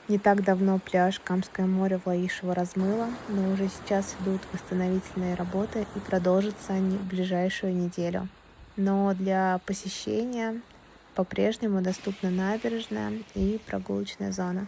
Не так давно пляж Камское море в Лаишево размыло, но уже сейчас идут восстановительные работы и продолжатся они в ближайшую неделю. Но для посещения по-прежнему доступна набережная и прогулочная зона.